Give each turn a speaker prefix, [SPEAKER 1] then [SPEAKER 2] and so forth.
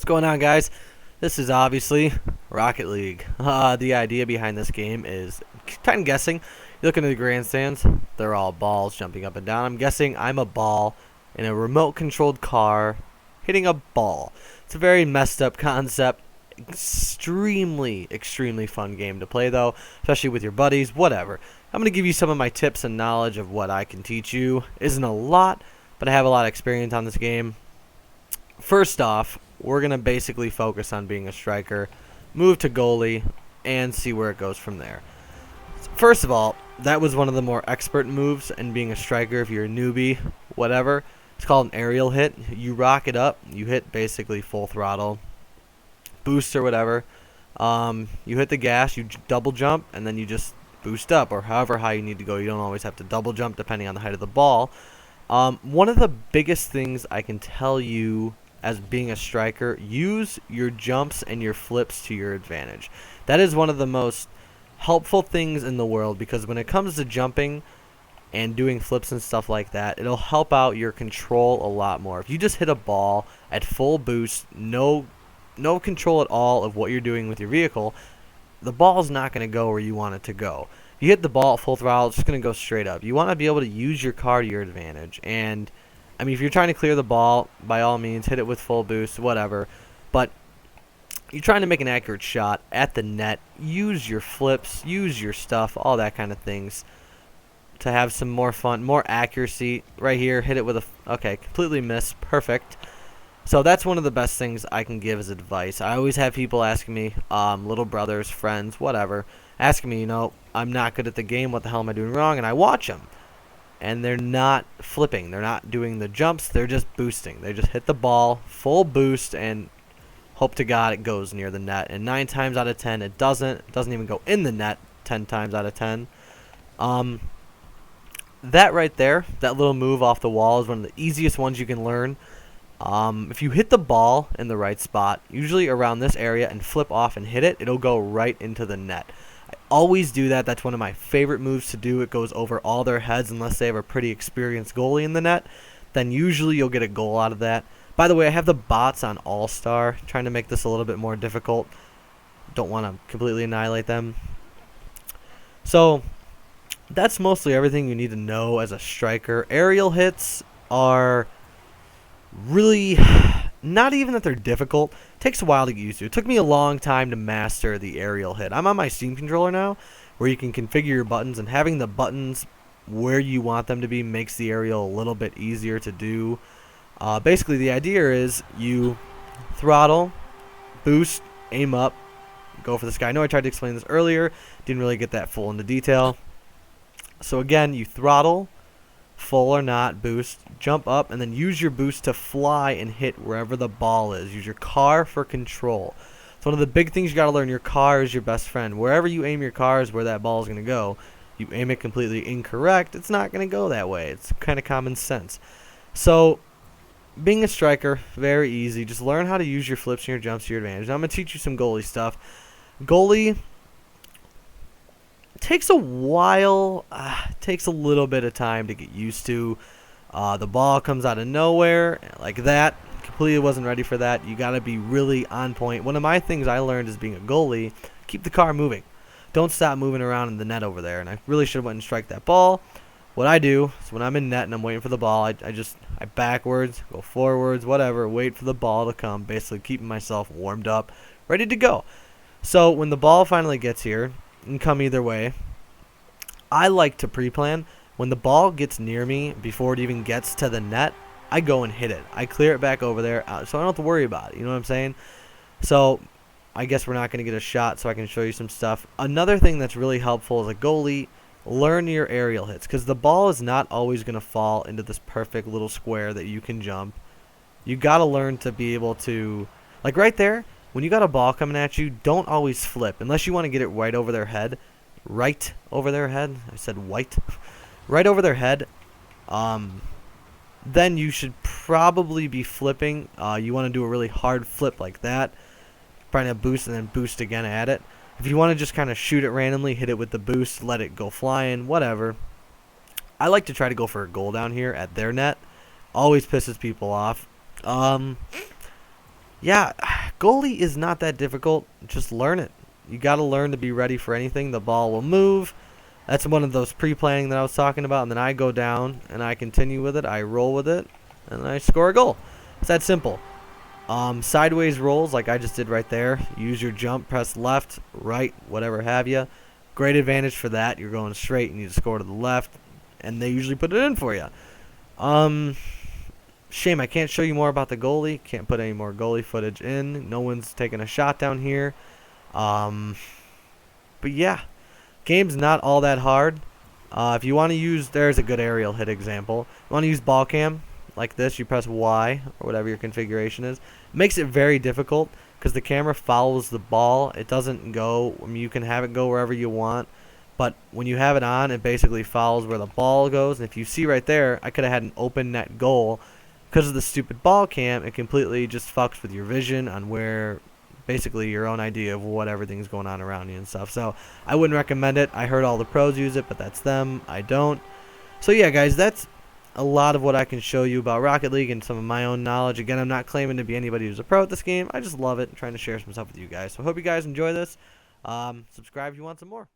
[SPEAKER 1] What's going on, guys? This is obviously Rocket League. The idea behind this game is kind of guessing. You look into the grandstands, they're all balls jumping up and down. I'm guessing I'm a ball in a remote controlled car hitting a ball. It's a very messed up concept. Extremely fun game to play, though, especially with your buddies, whatever. I'm going to give you some of my tips and knowledge of what I can teach you. Isn't a lot, but I have a lot of experience on this game. First off, we're going to basically focus on being a striker, move to goalie, and see where it goes from there. First of all, that was one of the more expert moves in being a striker if you're a newbie, whatever. It's called an aerial hit. You rock it up, you hit basically full throttle, boost or whatever. You hit the gas, you double jump, and then you just boost up, or however high you need to go. You don't always have to double jump depending on the height of the ball. One of the biggest things I can tell you as being a striker, use your jumps and your flips to your advantage. That is one of the most helpful things in the world, because when it comes to jumping and doing flips and stuff like that, it'll help out your control a lot more. If you just hit a ball at full boost, no control at all of what you're doing with your vehicle, the ball's not going to go where you want it to go. You hit the ball at full throttle, it's just going to go straight up. You want to be able to use your car to your advantage. And I mean, if you're trying to clear the ball, by all means, hit it with full boost, whatever. But you're trying to make an accurate shot at the net, use your flips, use your stuff, all that kind of things to have some more fun, more accuracy. Right here, hit it with okay, completely missed, perfect. So that's one of the best things I can give as advice. I always have people asking me, little brothers, friends, whatever, asking me, I'm not good at the game, what the hell am I doing wrong? And I watch them. And they're not flipping. They're not doing the jumps. They're just boosting. They just hit the ball, full boost, and hope to God it goes near the net. And 9 times out of 10, it doesn't. It doesn't even go in the net 10 times out of 10. That right there, that little move off the wall, is one of the easiest ones you can learn. If you hit the ball in the right spot, usually around this area, and flip off and hit it, it'll go right into the net. I always do that. That's one of my favorite moves to do. It goes over all their heads unless they have a pretty experienced goalie in the net. Then usually you'll get a goal out of that. By the way, I have the bots on All-Star, trying to make this a little bit more difficult. Don't want to completely annihilate them. So that's mostly everything you need to know as a striker. Aerial hits are really not even that they're difficult. It takes a while to get used to. It took me a long time to master the aerial hit. I'm on my Steam controller now, where you can configure your buttons, and having the buttons where you want them to be makes the aerial a little bit easier to do. Basically, the idea is you throttle, boost, aim up, go for the sky. I know I tried to explain this earlier, didn't really get that full into detail. So again, you throttle, full or not, boost, jump up, and then use your boost to fly and hit wherever the ball is. Use your car for control. It's one of the big things you got to learn. Your car is your best friend. Wherever you aim your car is where that ball is going to go. You aim it completely incorrect, it's not going to go that way. It's kind of common sense. So being a striker, very easy. Just learn how to use your flips and your jumps to your advantage. Now I'm going to teach you some goalie stuff. Goalie takes a while, takes a little bit of time to get used to. The ball comes out of nowhere like that. Completely wasn't ready for that. You got to be really on point. One of my things I learned as being a goalie, keep the car moving. Don't stop moving around in the net over there. And I really should have went and strike that ball. What I do is when I'm in net and I'm waiting for the ball, I backwards, go forwards, whatever, wait for the ball to come, basically keeping myself warmed up, ready to go. So when the ball finally gets here, it can come either way. I like to pre-plan. When the ball gets near me, before it even gets to the net, I go and hit it. I clear it back over there, so I don't have to worry about it. You know what I'm saying? So I guess we're not going to get a shot, so I can show you some stuff. Another thing that's really helpful as a goalie, learn your aerial hits, because the ball is not always going to fall into this perfect little square that you can jump. You got to learn to be able to, like right there, when you got a ball coming at you, don't always flip, unless you want to get it right over their head. Right over their head. I said white. Right over their head. Then you should probably be flipping. You want to do a really hard flip like that. Probably a boost and then boost again at it. If you want to just kind of shoot it randomly, hit it with the boost, let it go flying, whatever. I like to try to go for a goal down here at their net. Always pisses people off. Yeah, Goalie is not that difficult. Just learn it. You got to learn to be ready for anything. The ball will move. That's one of those pre-planning that I was talking about. And then I go down and I continue with it. I roll with it. And I score a goal. It's that simple. Sideways rolls like I just did right there. Use your jump, press left, right, whatever have you. Great advantage for that. You're going straight and you score to the left. And they usually put it in for you. Shame I can't show you more about the goalie. Can't put any more goalie footage in. No one's taking a shot down here. But yeah, game's not all that hard. If you want to use, there's a good aerial hit example. You want to use ball cam like this, you press Y or whatever your configuration is. It makes it very difficult because the camera follows the ball. It doesn't go, I mean, you can have it go wherever you want, but when you have it on, it basically follows where the ball goes. And if you see right there, I could have had an open net goal. Because of the stupid ball cam, it completely just fucks with your vision on where, basically your own idea of what everything's going on around you and stuff. So I wouldn't recommend it. I heard all the pros use it, but that's them. I don't. So yeah, guys, that's a lot of what I can show you about Rocket League and some of my own knowledge. Again, I'm not claiming to be anybody who's a pro at this game. I just love it and trying to share some stuff with you guys. So I hope you guys enjoy this. Subscribe if you want some more.